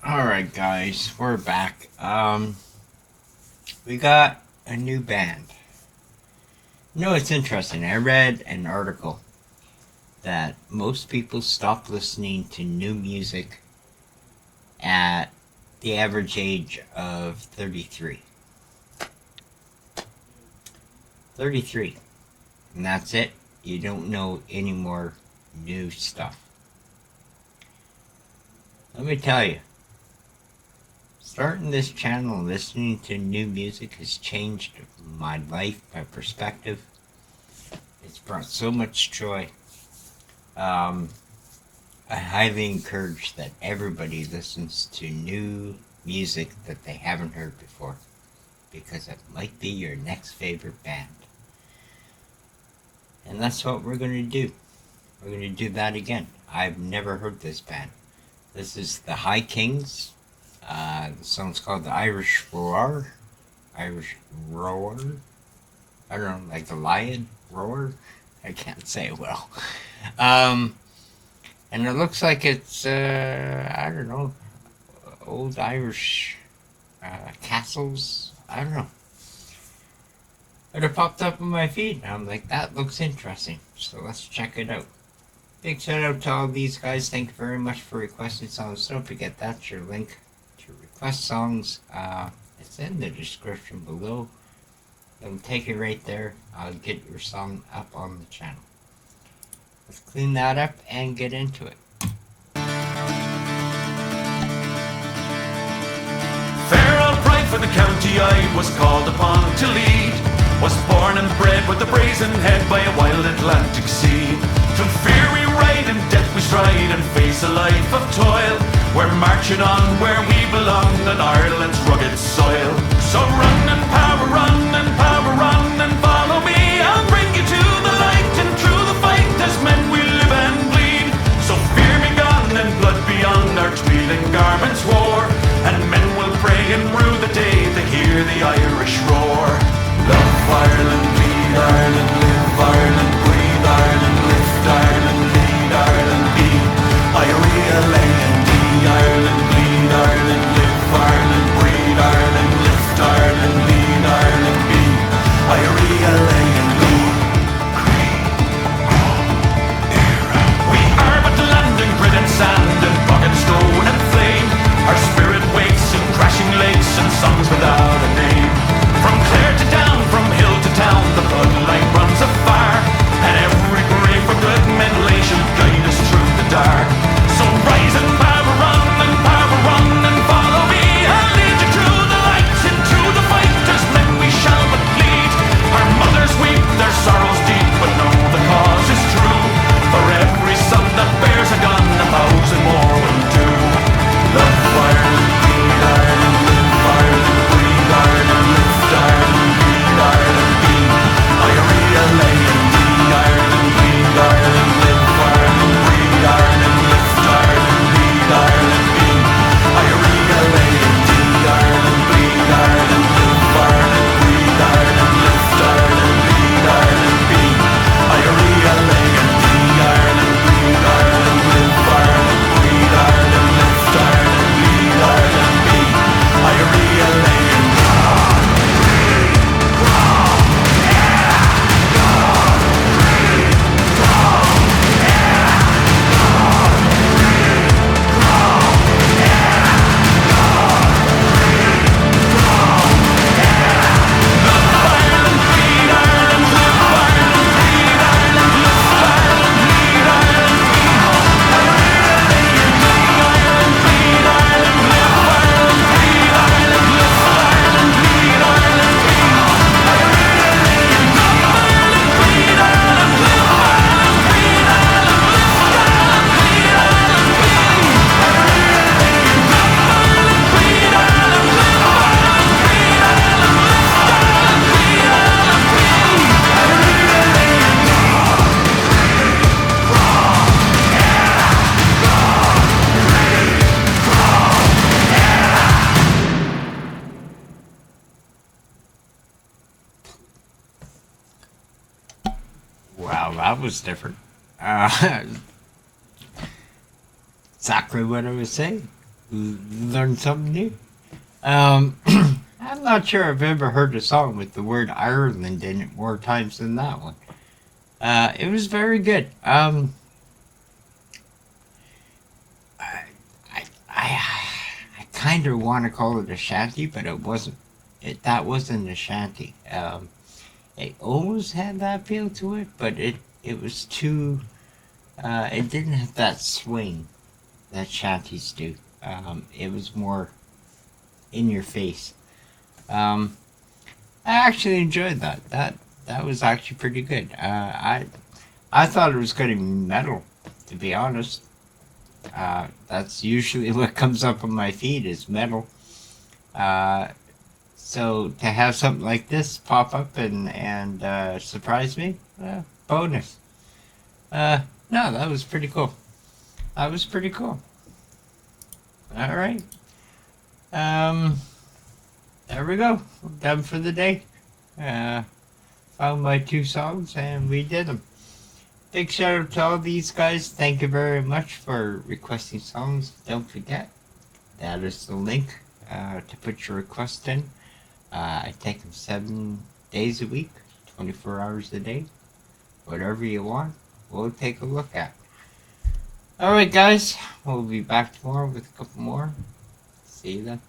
Alright guys, we're back. We got a new band. It's interesting. I read an article that most people stop listening to new music at the average age of 33. 33. And that's it. You don't know any more new stuff. Let me tell you, starting this channel and listening to new music has changed my life, my perspective. It's brought so much joy. I highly encourage that everybody listens to new music that they haven't heard before, because it might be your next favorite band. And that's what we're going to do. We're going to do that again. I've never heard this band. This is the High Kings. The song's called the Irish Roar. Irish Roar? I don't know, like the lion roar? I can't say it well. And it looks like it's, I don't know, old Irish castles. I don't know. But it popped up on my feed, and I'm like, that looks interesting. So let's check it out. Big shout out to all these guys. Thank you very much for requesting songs. Don't forget that's your link to request songs. It's in the description below. It'll take you right there. I'll get your song up on the channel. Let's clean that up and get into it. Fair old pride for the county I was called upon to lead. Was born and bred with a brazen head by a wild Atlantic sea. Through fear we ride and death we stride and face a life of toil. We're marching on where we belong on Ireland's rugged soil. So run and power run and follow me. I'll bring you to the light and through the fight as men we live and bleed. So fear be gone and blood beyond our tweeling garments wore. And men will pray and rue the day they hear the Irish roar. Love Ireland, bleed Ireland, live Ireland, breathe Ireland, lift Ireland, lead Ireland, be I-R-E-L-A-N-D. Ireland, bleed Ireland, live Ireland, breathe Ireland, lift Ireland, lead Ireland, be I-R-E-L-A-N-D. We are but the land and grit and sand and bog and stone and flame. Our spirit waits in crashing lakes and songs without a name. From Clare to down, from hill to town, the bloodline runs afar, and every grave for good men lay shall guide us through the dark. So rise and power run and follow me. I'll lead you through the light into the fight as men we shall but lead. Our mothers weep, their sorrows deep, but know the cause is true. For every son that bears a gun, 1,000 more will do. Love Ireland, bleed Ireland, live Ireland, breathe Ireland, lift Ireland, lead Ireland, be I-R-E-L-A-N-D. Ireland, bleed Ireland, live Ireland, breathe Ireland, lift Ireland, lead Ireland, be I-R-E-L-A-N-D. Ireland, bleed Ireland, live Ireland, breathe Ireland, lift Ireland, lead Ireland, be I-R-E-L-A-N-D. Ireland, bleed Ireland, live Ireland, breathe Ireland, lift Ireland, lead Ireland, be I-R-E-L-A-N-D. Wow, that was different. Exactly what I was saying. learn something new. I'm not sure I've ever heard a song with the word Ireland in it more times than that one. It was very good. I kind of want to call it a shanty, but it wasn't. That wasn't a shanty. It almost had that feel to it, but it was too. It didn't have that swing that shanties do. It was more in your face. I actually enjoyed that. That was actually pretty good. I thought it was going to be metal, to be honest. That's usually what comes up on my feed is metal. So to have something like this pop up and surprise me, bonus. No, that was pretty cool. That was pretty cool. All right. There we go. We're done for the day. Found my 2 songs and we did them. Big shout out to all these guys. Thank you very much for requesting songs. Don't forget, that is the link to put your request in. I take them 7 days a week, 24 hours a day. Whatever you want, we'll take a look at. Alright guys, we'll be back tomorrow with a couple more. See you then.